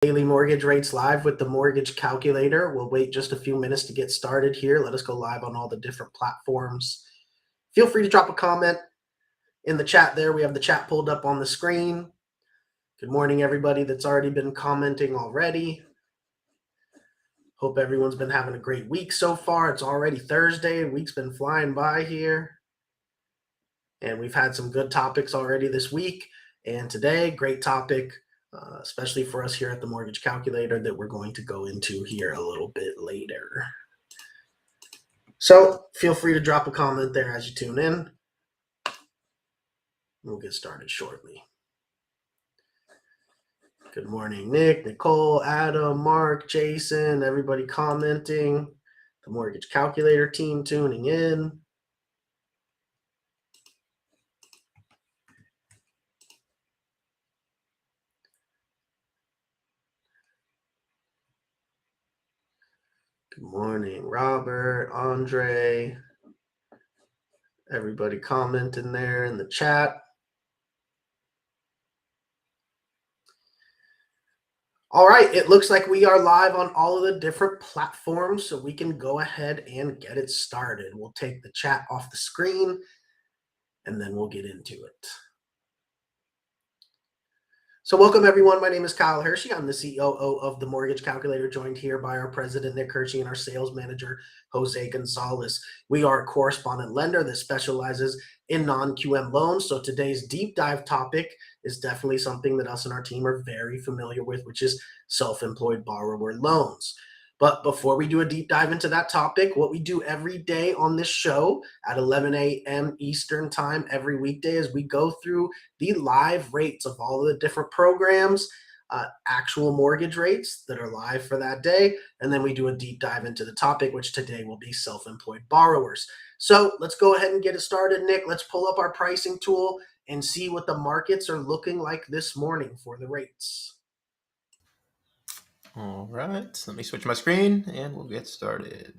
Daily mortgage rates live with the mortgage calculator. We'll wait just a few minutes to get started here. Let us go live on all the different platforms. Feel free to drop a comment in the chat there. We have the chat pulled up on the screen. Good morning, everybody that's already been commenting already. Hope everyone's been having a great week so far. It's already Thursday. The week's been flying by here. And we've had some good topics already this week. And today, great topic, especially for us here at the Mortgage Calculator, that we're going to go into here a little bit later. So feel free to drop a comment there as you tune in. We'll get started shortly. Good morning, Nick, Nicole, Adam, Mark, Jason, everybody commenting. The Mortgage Calculator team tuning in. Good morning, Robert, Andre, everybody commenting there in the chat. All right, it looks like we are live on all of the different platforms, so we can go ahead and get it started. We'll take the chat off the screen, and then we'll get into it. So welcome, everyone. My name is Kyle Hiersche. I'm the COO of the Mortgage Calculator, joined here by our president, Nick Hiersche, and our sales manager, Jose Gonzalez. We are a correspondent lender that specializes in non-QM loans. So today's deep dive topic is definitely something that us and our team are very familiar with, which is self-employed borrower loans. But before we do a deep dive into that topic, what we do every day on this show at 11 a.m. Eastern time every weekday is we go through the live rates of all of the different programs, actual mortgage rates that are live for that day, and then we do a deep dive into the topic, which today will be self-employed borrowers. So let's go ahead and get it started, Nick. Let's pull up our pricing tool and see what the markets are looking like this morning for the rates. All right, let me switch my screen and we'll get started.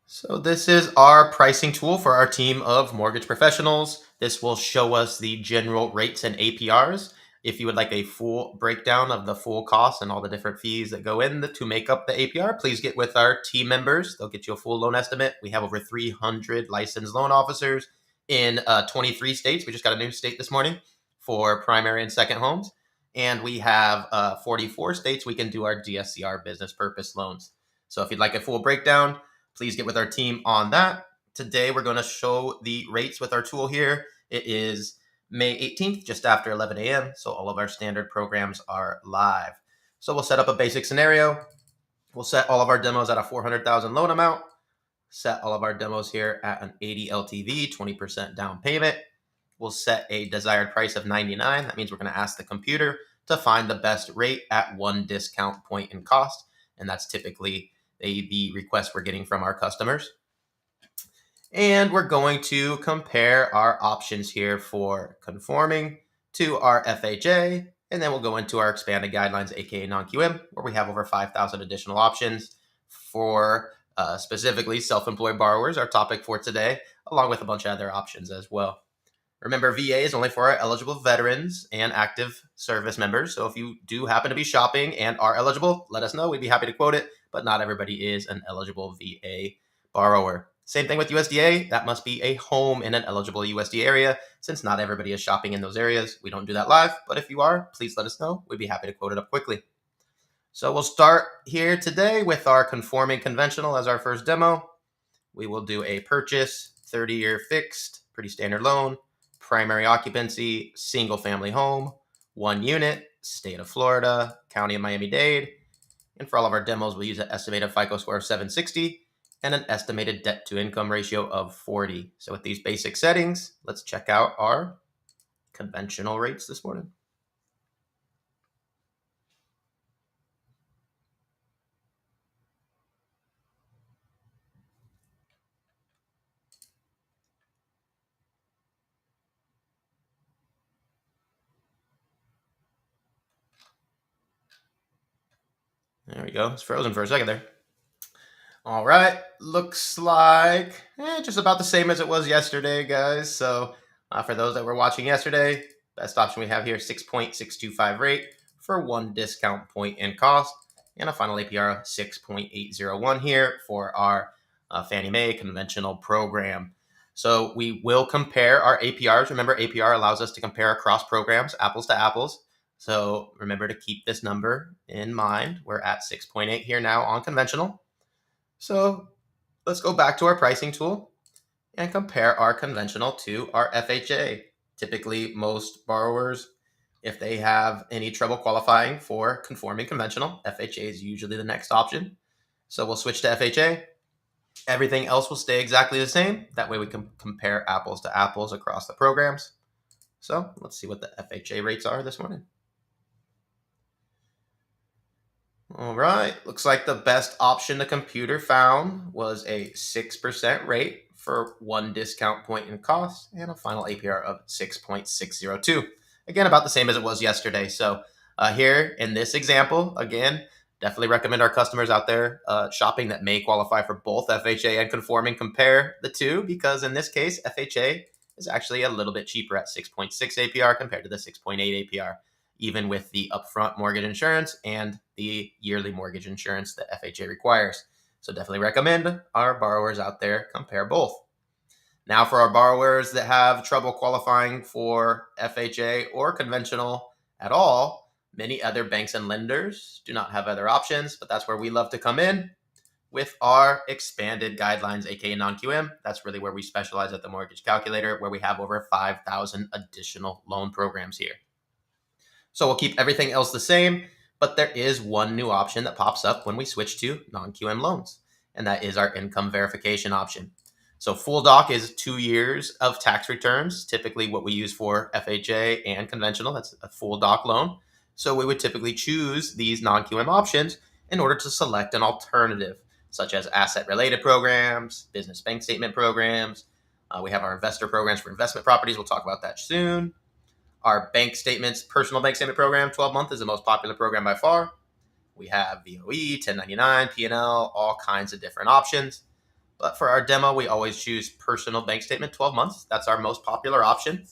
So this is our pricing tool for our team of mortgage professionals. This will show us the general rates and APRs. If you would like a full breakdown of the full cost and all the different fees that go in to make up the APR, please get with our team members. They'll get you a full loan estimate. We have over 300 licensed loan officers in 23 states. We just got a new state this morning for primary and second homes. And we have 44 states we can do our DSCR business purpose loans. So if you'd like a full breakdown, please get with our team on that. Today, we're going to show the rates with our tool here. It is May 18th, just after 11 a.m., so all of our standard programs are live. So we'll set up a basic scenario. We'll set all of our demos at a $400,000 loan amount, set all of our demos here at an 80 LTV, 20% down payment. We'll set a desired price of $99. That means we're going to ask the computer to find the best rate at one discount point in cost, and that's typically the request we're getting from our customers. And we're going to compare our options here for conforming to our FHA, and then we'll go into our expanded guidelines, aka non-QM, where we have over 5,000 additional options for specifically self-employed borrowers, our topic for today, along with a bunch of other options as well. Remember, VA is only for our eligible veterans and active service members. So if you do happen to be shopping and are eligible, let us know. We'd be happy to quote it, but not everybody is an eligible VA borrower. Same thing with USDA. That must be a home in an eligible USDA area. Since not everybody is shopping in those areas, we don't do that live. But if you are, please let us know. We'd be happy to quote it up quickly. So we'll start here today with our conforming conventional as our first demo. We will do a purchase, 30-year fixed, pretty standard loan, primary occupancy, single family home, 1 unit, state of Florida, county of Miami-Dade. And for all of our demos, we'll use an estimated FICO score of 760 and an estimated debt to income ratio of 40. So with these basic settings, let's check out our conventional rates this morning. There we go. It's frozen for a second there. All right, looks like just about the same as it was yesterday, guys. So for those that were watching yesterday, best option we have here, 6.625 rate for 1 discount point in cost, and a final APR of 6.801 here for our Fannie Mae conventional program. So we will compare our APRs. Remember, APR allows us to compare across programs, apples to apples. So remember to keep this number in mind. We're at 6.8 here now on conventional. So let's go back to our pricing tool and compare our conventional to our FHA. Typically, most borrowers, if they have any trouble qualifying for conforming conventional, FHA is usually the next option. So we'll switch to FHA. Everything else will stay exactly the same. That way we can compare apples to apples across the programs. So let's see what the FHA rates are this morning. All right, looks like the best option the computer found was a 6% rate for 1 discount point in cost and a final APR of 6.602. Again, about the same as it was yesterday. So here in this example, again, definitely recommend our customers out there shopping that may qualify for both FHA and conforming compare the two, because in this case, FHA is actually a little bit cheaper at 6.6 APR compared to the 6.8 APR, even with the upfront mortgage insurance and the yearly mortgage insurance that FHA requires. So definitely recommend our borrowers out there compare both. Now, for our borrowers that have trouble qualifying for FHA or conventional at all, many other banks and lenders do not have other options, but that's where we love to come in with our expanded guidelines, aka non-QM. That's really where we specialize at the Mortgage Calculator, where we have over 5,000 additional loan programs here. So we'll keep everything else the same, but there is one new option that pops up when we switch to non-QM loans, and that is our income verification option. So full doc is 2 years of tax returns, typically what we use for FHA and conventional. That's a full doc loan. So we would typically choose these non-QM options in order to select an alternative, such as asset-related programs, business bank statement programs. We have our investor programs for investment properties. We'll talk about that soon. Our bank statements, personal bank statement program, 12-month is the most popular program by far. We have VOE, 1099, P&L, all kinds of different options. But for our demo, we always choose personal bank statement, 12 months. That's our most popular option.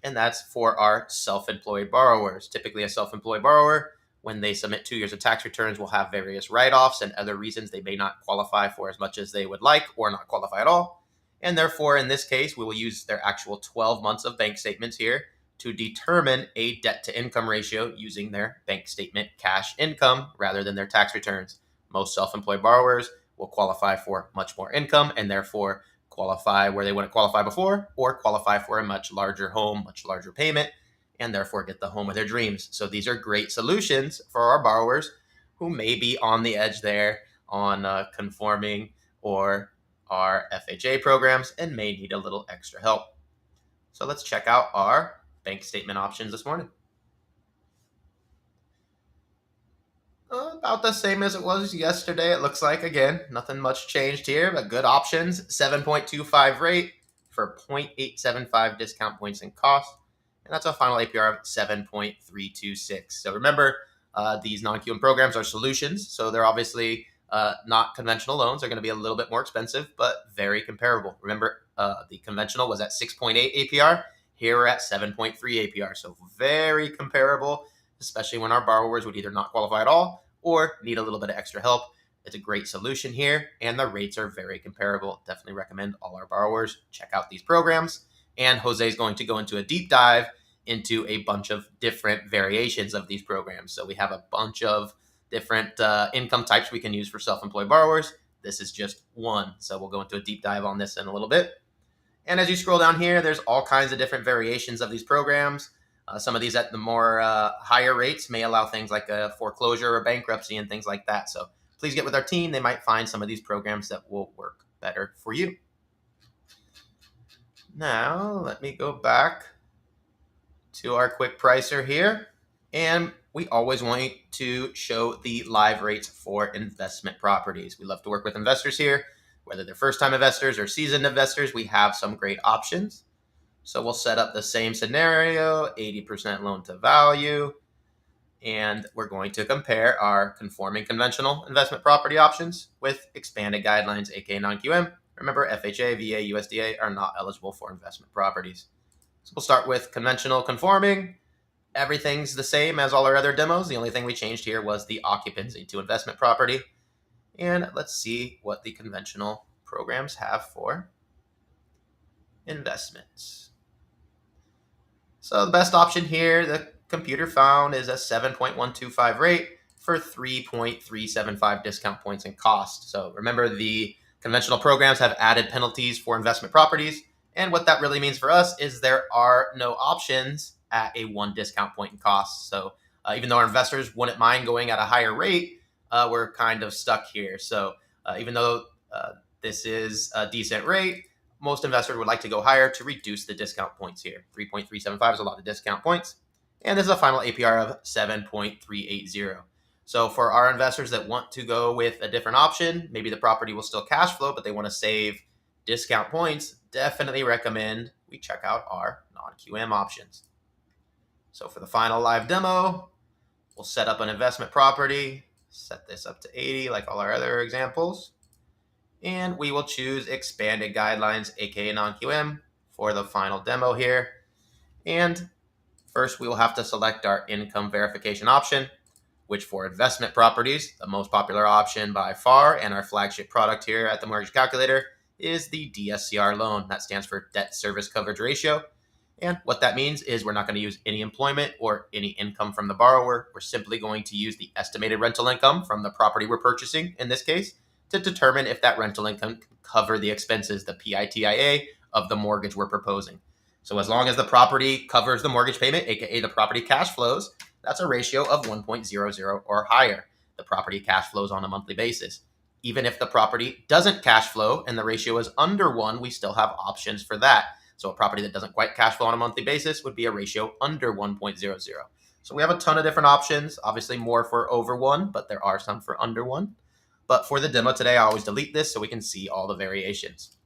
And that's for our self-employed borrowers. Typically, a self-employed borrower, when they submit 2 years of tax returns, will have various write-offs and other reasons they may not qualify for as much as they would like or not qualify at all. And therefore, in this case, we will use their actual 12 months of bank statements here to determine a debt-to-income ratio using their bank statement cash income rather than their tax returns. Most self-employed borrowers will qualify for much more income and therefore qualify where they wouldn't qualify before, or qualify for a much larger home, much larger payment, and therefore get the home of their dreams. So these are great solutions for our borrowers who may be on the edge there on conforming or our FHA programs and may need a little extra help. So let's check out our bank statement options this morning. About the same as it was yesterday, it looks like. Again, nothing much changed here, but good options. 7.25 rate for 0.875 discount points in cost. And that's a final APR of 7.326. So remember, these non-QM programs are solutions. So they're obviously not conventional loans. They're going to be a little bit more expensive, but very comparable. Remember, the conventional was at 6.8 APR. Here we're at 7.3 APR. So very comparable, especially when our borrowers would either not qualify at all or need a little bit of extra help. It's a great solution here, and the rates are very comparable. Definitely recommend all our borrowers check out these programs. And Jose is going to go into a deep dive into a bunch of different variations of these programs. So we have a bunch of different income types we can use for self-employed borrowers. This is just one. So we'll go into a deep dive on this in a little bit. And as you scroll down here, there's all kinds of different variations of these programs. Some of these at the more higher rates may allow things like a foreclosure or bankruptcy and things like that. So please get with our team. They might find some of these programs that will work better for you. Now, let me go back to our quick pricer here. And we always want to show the live rates for investment properties. We love to work with investors here. Whether they're first-time investors or seasoned investors, we have some great options. So we'll set up the same scenario, 80% loan to value. And we're going to compare our conforming conventional investment property options with expanded guidelines, aka non-QM. Remember, FHA, VA, USDA are not eligible for investment properties. So we'll start with conventional conforming. Everything's the same as all our other demos. The only thing we changed here was the occupancy to investment property. And let's see what the conventional programs have for investments. So the best option here, the computer found, is a 7.125 rate for 3.375 discount points and cost. So remember, the conventional programs have added penalties for investment properties. And what that really means for us is there are no options at a 1 discount point in cost. So even though our investors wouldn't mind going at a higher rate, we're kind of stuck here. So even though this is a decent rate, most investors would like to go higher to reduce the discount points here. 3.375 is a lot of discount points. And this is a final APR of 7.380. So for our investors that want to go with a different option, maybe the property will still cash flow, but they want to save discount points, definitely recommend we check out our non-QM options. So for the final live demo, we'll set up an investment property, set this up to 80 like all our other examples. And we will choose expanded guidelines, aka non-QM, for the final demo here. And first, we will have to select our income verification option, which for investment properties, the most popular option by far, and our flagship product here at the Mortgage Calculator, is the DSCR loan. That stands for Debt Service Coverage Ratio. And what that means is we're not going to use any employment or any income from the borrower. We're simply going to use the estimated rental income from the property we're purchasing, in this case, to determine if that rental income can cover the expenses, the PITIA, of the mortgage we're proposing. So as long as the property covers the mortgage payment, aka the property cash flows, that's a ratio of 1.00 or higher. The property cash flows on a monthly basis. Even if the property doesn't cash flow and the ratio is under 1, we still have options for that. So a property that doesn't quite cash flow on a monthly basis would be a ratio under 1.00. So we have a ton of different options, obviously more for over 1, but there are some for under 1. But for the demo today, I always delete this so we can see all the variations.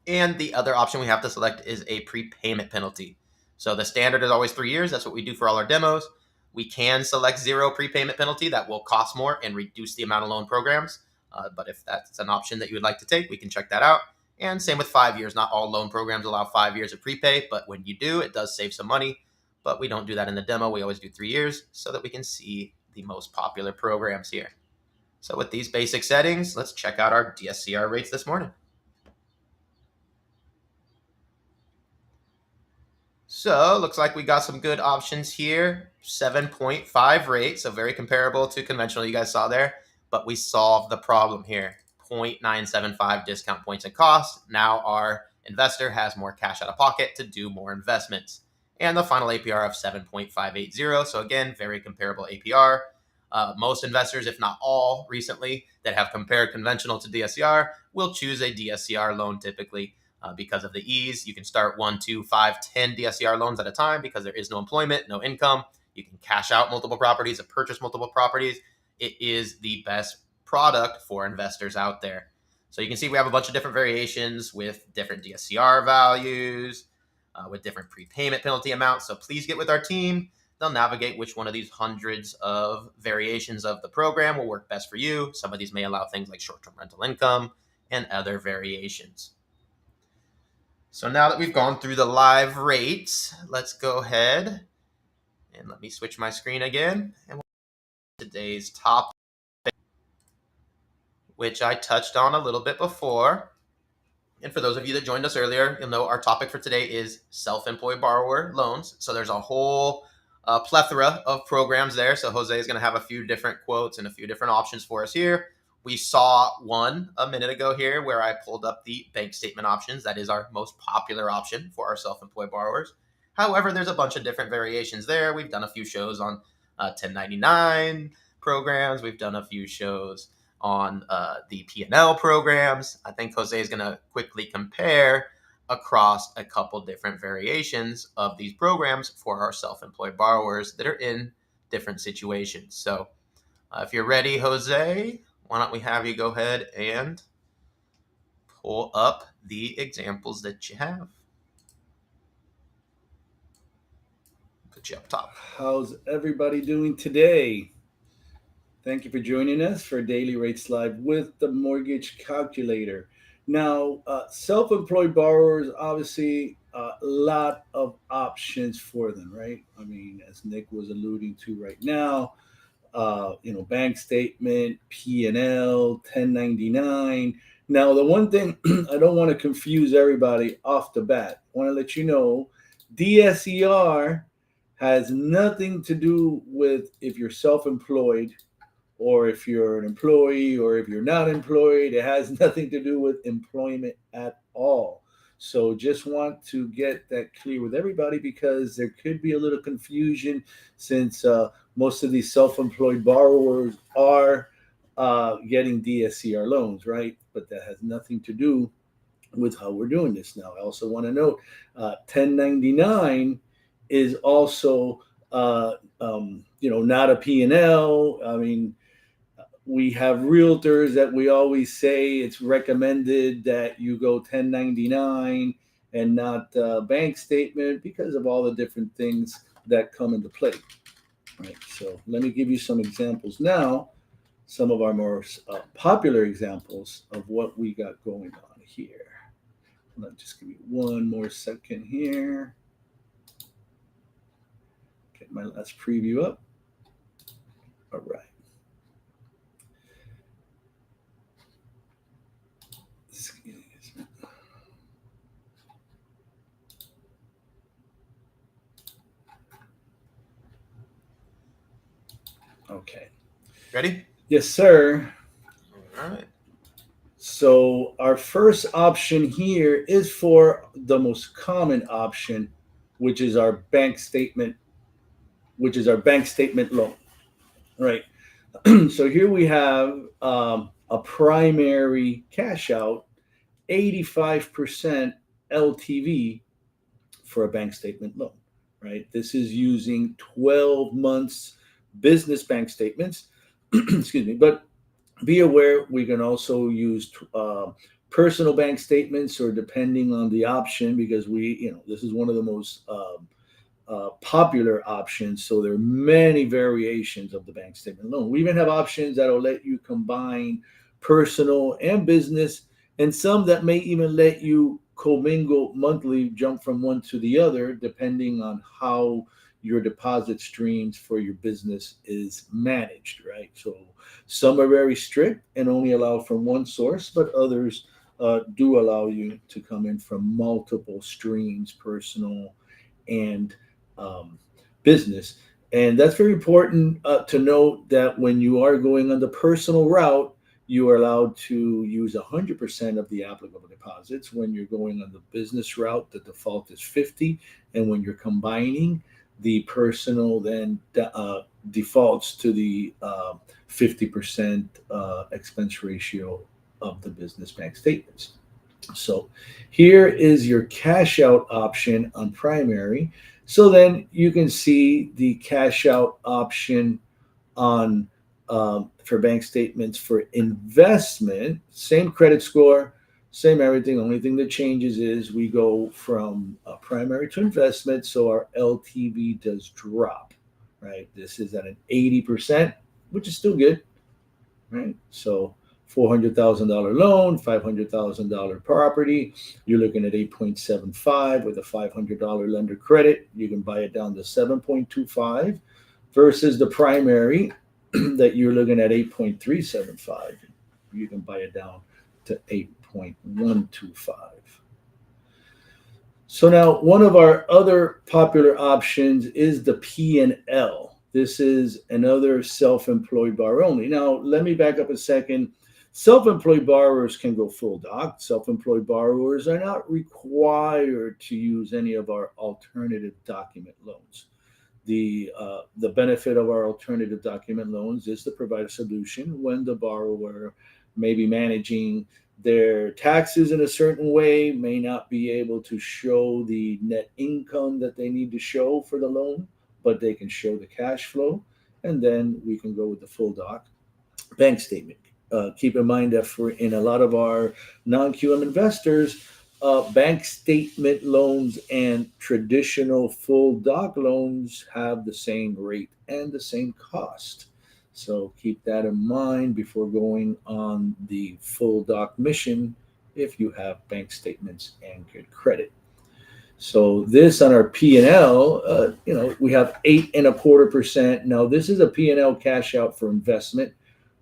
And the other option we have to select is a prepayment penalty. So the standard is always 3 years. That's what we do for all our demos. We can select 0 prepayment penalty. That will cost more and reduce the amount of loan programs. But if that's an option that you would like to take, we can check that out. And same with 5 years. Not all loan programs allow 5 years of prepay, but when you do, it does save some money. But we don't do that in the demo. We always do 3 years so that we can see the most popular programs here. So with these basic settings, let's check out our DSCR rates this morning. So looks like we got some good options here. 7.5 rate, so very comparable to conventional you guys saw there. But we solved the problem here. 0.975 discount points and costs. Now our investor has more cash out of pocket to do more investments. And the final APR of 7.580. So again, very comparable APR. Most investors, if not all, recently that have compared conventional to DSCR will choose a DSCR loan typically because of the ease. You can start 1, 2, 5, 10 DSCR loans at a time because there is no employment, no income. You can cash out multiple properties and purchase multiple properties. It is the best product for investors out there. So you can see we have a bunch of different variations with different DSCR values, with different prepayment penalty amounts. So please get with our team. They'll navigate which one of these hundreds of variations of the program will work best for you. Some of these may allow things like short-term rental income and other variations. So now that we've gone through the live rates, let's go ahead and let me switch my screen again. And today's topic, which I touched on a little bit before. And for those of you that joined us earlier, you'll know our topic for today is self-employed borrower loans. So there's a whole plethora of programs there. So Jose is going to have a few different quotes and a few different options for us here. We saw one a minute ago here where I pulled up the bank statement options. That is our most popular option for our self-employed borrowers. However, there's a bunch of different variations there. We've done a few shows on 1099 programs. We've done a few shows on the P&L programs. I think Jose is going to quickly compare across a couple different variations of these programs for our self-employed borrowers that are in different situations. So if you're ready, Jose, why don't we have you go ahead and pull up the examples that you have. Put you up top. How's everybody doing today? Thank you for joining us for Daily Rates Live with the Mortgage Calculator. Now, self employed borrowers, obviously, a lot of options for them, right? I mean, as Nick was alluding to right now, bank statement, P&L, 1099. Now, the one thing I don't want to confuse everybody off the bat, I want to let you know DSER has nothing to do with if you're self-employed or if you're an employee or if you're not employed. It has nothing to do with employment at all. So just want to get that clear with everybody because there could be a little confusion since most of these self-employed borrowers are getting DSCR loans, right? But that has nothing to do with how we're doing this now. I also want to note 1099 is also not a P&L. I mean, we have realtors that we always say it's recommended that you go 1099 and not bank statement because of all the different things that come into play. Right. So let me give you some examples now, some of our more popular examples of what we got going on here. Just give me one more second here. Get my last preview up. All right. Okay. Ready? Yes, sir. All right. So our first option here is for the most common option, which is our bank statement, loan, right? So here we have a primary cash out, 85% LTV for a bank statement loan, right? This is using 12 months business bank statements, excuse me, but be aware we can also use personal bank statements or depending on the option because this is one of the most popular options. So there are many variations of the bank statement loan. We even have options that will let you combine personal and business, and some that may even let you commingle monthly, jump from one to the other, depending on how your deposit streams for your business is managed, right? So some are very strict and only allow from one source, but others do allow you to come in from multiple streams, personal and business. And that's very important to note that when you are going on the personal route, you are allowed to use 100% of the applicable deposits. When you're going on the business route, the default is 50. And when you're combining, the personal then defaults to the 50% expense ratio of the business bank statements. So here is your cash out option on primary. So then you can see the cash out option on for bank statements for investment. Same credit score, same everything. Only thing that changes is we go from primary to investment, so our LTV does drop. Right, this is at an 80%, which is still good. Right, so $400,000 loan, $500,000 property. You're looking at 8.75 with a $500 lender credit. You can buy it down to 7.25 versus the primary that you're looking at 8.375. You can buy it down to 8.125. So now one of our other popular options is the P&L. This is another self-employed borrower only. Now, let me back up a second. Self-employed borrowers can go full doc. Self-employed borrowers are not required to use any of our alternative document loans. The benefit of our alternative document loans is to provide a solution when the borrower may be managing their taxes in a certain way, may not be able to show the net income that they need to show for the loan, but they can show the cash flow, and then we can go with the full doc bank statement. Keep in mind that in a lot of our non-QM investors, Bank statement loans and traditional full doc loans have the same rate and the same cost. So keep that in mind before going on the full doc mission if you have bank statements and good credit. So this on our P&L, we have 8.25%. Now this is a P&L cash out for investment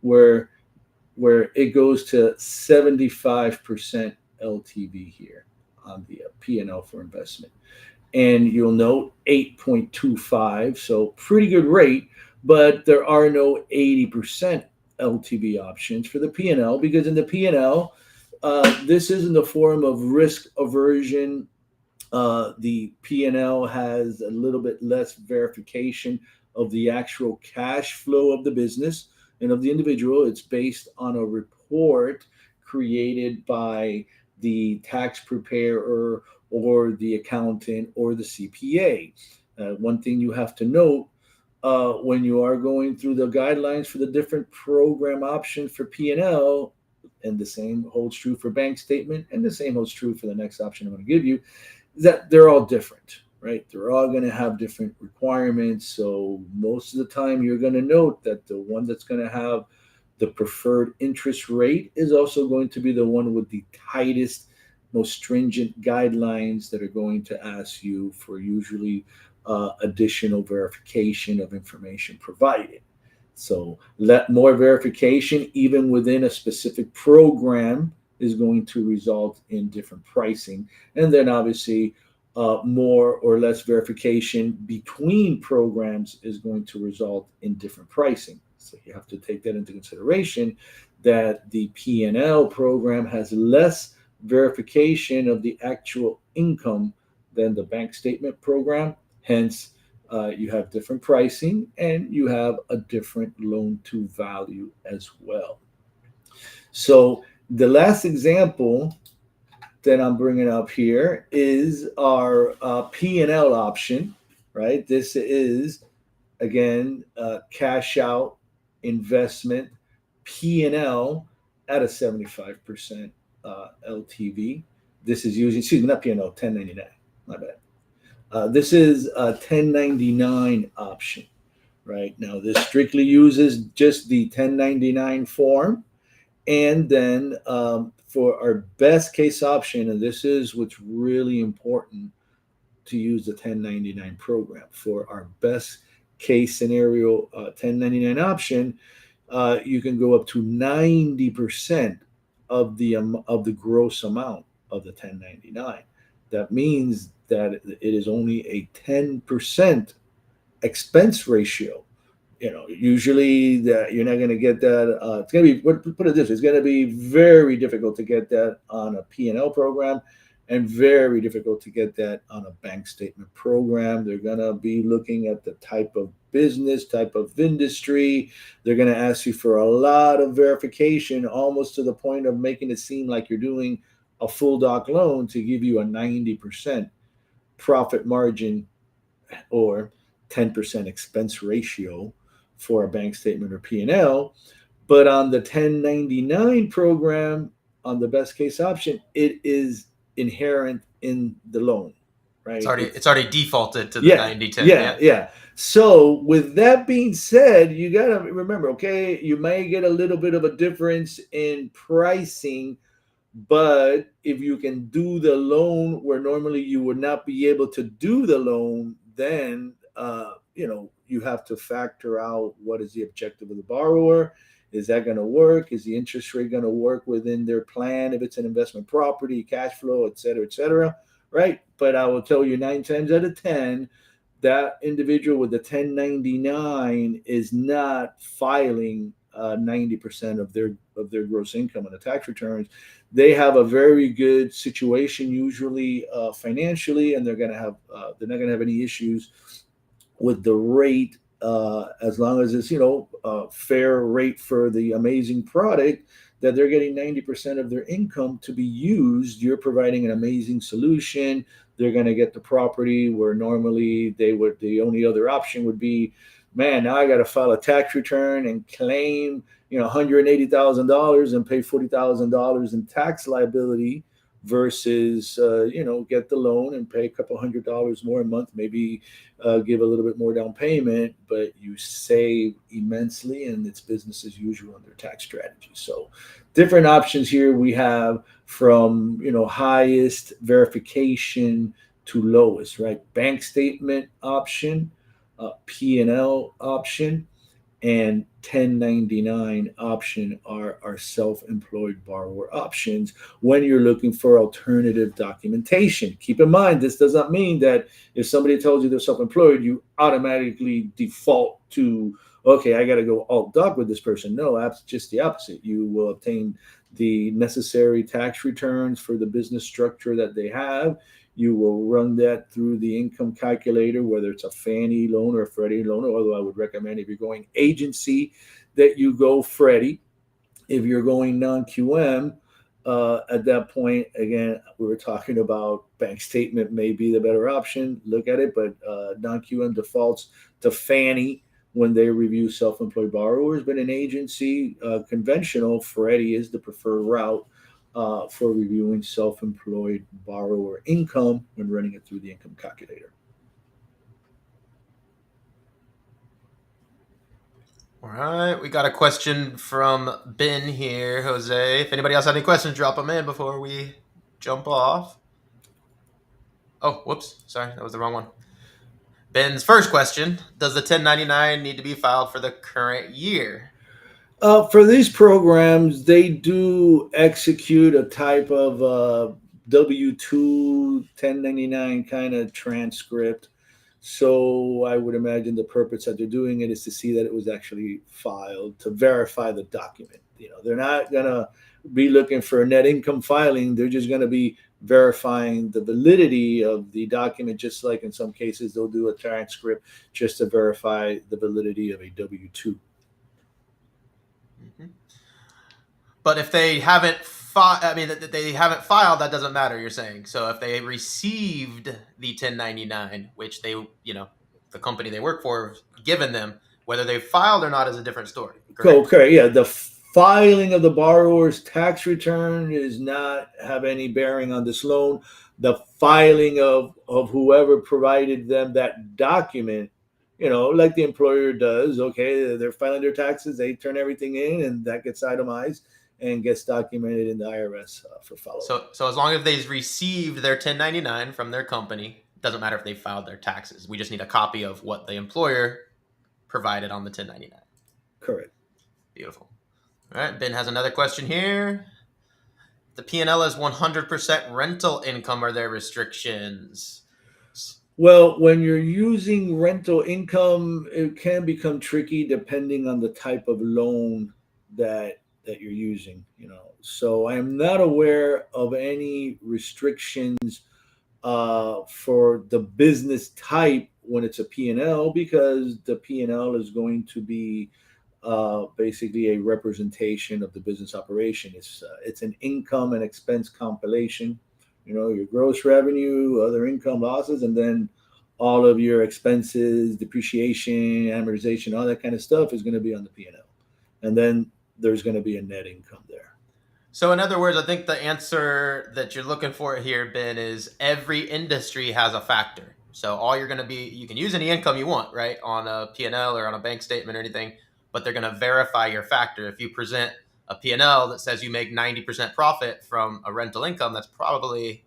where it goes to 75% LTV here on the P&L for investment. And you'll note 8.25, so pretty good rate, but there are no 80% LTV options for the P&L because in the P&L, this is in the form of risk aversion. The P&L has a little bit less verification of the actual cash flow of the business and of the individual. It's based on a report created by the tax preparer or the accountant or the CPA. One thing you have to note when you are going through the guidelines for the different program options for P&L, and the same holds true for bank statement, and the same holds true for the next option I'm going to give you, that they're all different, right? They're all going to have different requirements. So most of the time you're going to note that the one that's going to have the preferred interest rate is also going to be the one with the tightest, most stringent guidelines that are going to ask you for usually additional verification of information provided. So more verification, even within a specific program, is going to result in different pricing. And then obviously more or less verification between programs is going to result in different pricing. So you have to take that into consideration, that the P&L program has less verification of the actual income than the bank statement program. Hence, you have different pricing and you have a different loan to value as well. So the last example that I'm bringing up here is our P&L option, right? This is, again, cash out investment P&L at a 75% LTV. This is using, not P&L, 1099, my bad. This is a 1099 option, right? Now, this strictly uses just the 1099 form. And then for our best case option, and this is what's really important to use the 1099 program. For our best case scenario 1099 option, you can go up to 90% of the gross amount of the 1099. That means that it is only a 10% expense ratio. Usually that you're not going to get that. It's going to be, put it this way, it's going to be very difficult to get that on a P&L program and very difficult to get that on a bank statement program. They're going to be looking at the type of business, type of industry. They're going to ask you for a lot of verification, almost to the point of making it seem like you're doing a full doc loan to give you a 90% profit margin or 10% expense ratio for a bank statement or P&L. But on the 1099 program, on the best case option, it is inherent in the loan, right? It's already defaulted to the 90-10. Yeah. So with that being said, you got to remember, okay, you may get a little bit of a difference in pricing, but if you can do the loan where normally you would not be able to do the loan, then you have to factor out what is the objective of the borrower. Is that going to work? Is the interest rate going to work within their plan? If it's an investment property, cash flow, et cetera, right? But I will tell you 9 times out of 10, that individual with the 1099 is not filing 90% of their gross income on the tax returns. They have a very good situation usually financially, and they're not going to have any issues with the rate as long as it's a fair rate for the amazing product that they're getting 90% of their income to be used. You're providing an amazing solution. They're going to get the property where normally the only other option would be, man, now I got to file a tax return and claim $180,000 and pay $40,000 in tax liability versus get the loan and pay a couple $100 more a month, maybe give a little bit more down payment, but you save immensely, and it's business as usual on their tax strategy. So different options here we have, from highest verification to lowest, right? Bank statement option, P&L option, and 1099 option are our self-employed borrower options when you're looking for alternative documentation. Keep in mind, this does not mean that if somebody tells you they're self-employed, you automatically default to, okay, I got to go all doc with this person. No, just the opposite. You will obtain the necessary tax returns for the business structure that they have. You will run that through the income calculator, whether it's a Fannie loan or a Freddie loan, although I would recommend, if you're going agency, that you go Freddie. If you're going non-QM, at that point, again, we were talking about bank statement may be the better option. Look at it, but non-QM defaults to Fannie when they review self-employed borrowers. But in agency, conventional, Freddie is the preferred route for reviewing self-employed borrower income when running it through the income calculator. All right, we got a question from Ben here, Jose. If anybody else has any questions, drop them in before we jump off. Oh, whoops, sorry, that was the wrong one. Ben's first question: does the 1099 need to be filed for the current year? For these programs, they do execute a type of W-2 1099 kind of transcript. So I would imagine the purpose that they're doing it is to see that it was actually filed, to verify the document. They're not going to be looking for a net income filing. They're just going to be verifying the validity of the document, just like in some cases they'll do a transcript just to verify the validity of a W-2. Mm-hmm. But if they haven't they haven't filed, that doesn't matter, you're saying. So if they received the 1099, which they, the company they work for given them, whether they filed or not is a different story. Correct? Okay, yeah. The filing of the borrower's tax return does not have any bearing on this loan. The filing of whoever provided them that document, like the employer does, okay, they're filing their taxes, they turn everything in, and that gets itemized and gets documented in the IRS for follow-up. So as long as they've received their 1099 from their company, it doesn't matter if they filed their taxes. We just need a copy of what the employer provided on the 1099. Correct. Beautiful. All right, Ben has another question here. The P&L is 100% rental income. Are there restrictions? Well, when you're using rental income, it can become tricky depending on the type of loan that you're using. So I am not aware of any restrictions for the business type when it's a P&L, because the P&L is going to be basically a representation of the business operation. It's an income and expense compilation. Your gross revenue, other income, losses, and then all of your expenses, depreciation, amortization, all that kind of stuff is going to be on the P&L. And then there's going to be a net income there. So in other words, I think the answer that you're looking for here, Ben, is every industry has a factor. So all you're going to be, you can use any income you want, right, on a P&L or on a bank statement or anything, but they're going to verify your factor. If you present a P&L that says you make 90% profit from a rental income, that's probably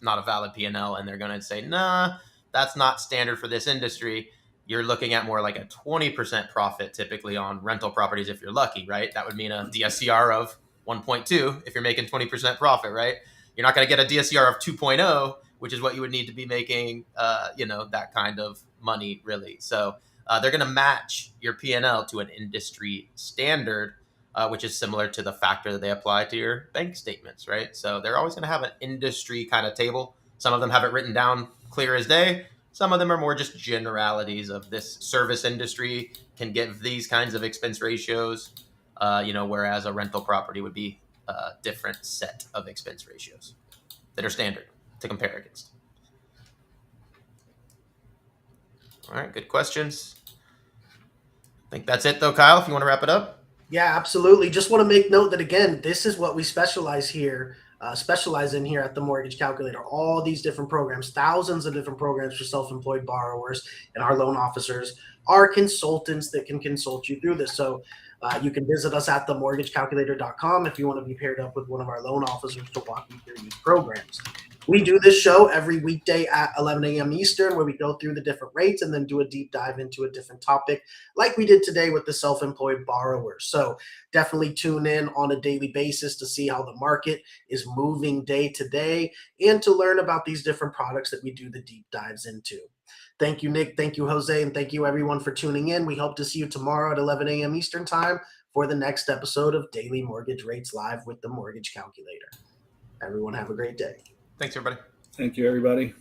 not a valid P&L, and they're going to say, nah, that's not standard for this industry. You're looking at more like a 20% profit typically on rental properties if you're lucky, right? That would mean a DSCR of 1.2 if you're making 20% profit, right? You're not going to get a DSCR of 2.0, which is what you would need to be making, that kind of money, really. So they're going to match your P&L to an industry standard, which is similar to the factor that they apply to your bank statements, right? So they're always going to have an industry kind of table. Some of them have it written down clear as day. Some of them are more just generalities of this service industry can give these kinds of expense ratios, whereas a rental property would be a different set of expense ratios that are standard to compare against. All right, good questions. I think that's it, though, Kyle, if you want to wrap it up. Yeah, absolutely. Just want to make note that, again, this is what we specialize here specialize in here at the Mortgage Calculator. All these different programs, thousands of different programs for self-employed borrowers, and our loan officers are consultants that can consult you through this. So you can visit us at themortgagecalculator.com if you want to be paired up with one of our loan officers to walk you through these programs. We do this show every weekday at 11 a.m. Eastern, where we go through the different rates and then do a deep dive into a different topic like we did today with the self-employed borrowers. So definitely tune in on a daily basis to see how the market is moving day to day and to learn about these different products that we do the deep dives into. Thank you, Nick. Thank you, Jose. And thank you, everyone, for tuning in. We hope to see you tomorrow at 11 a.m. Eastern Time for the next episode of Daily Mortgage Rates Live with the Mortgage Calculator. Everyone have a great day. Thanks, everybody. Thank you, everybody.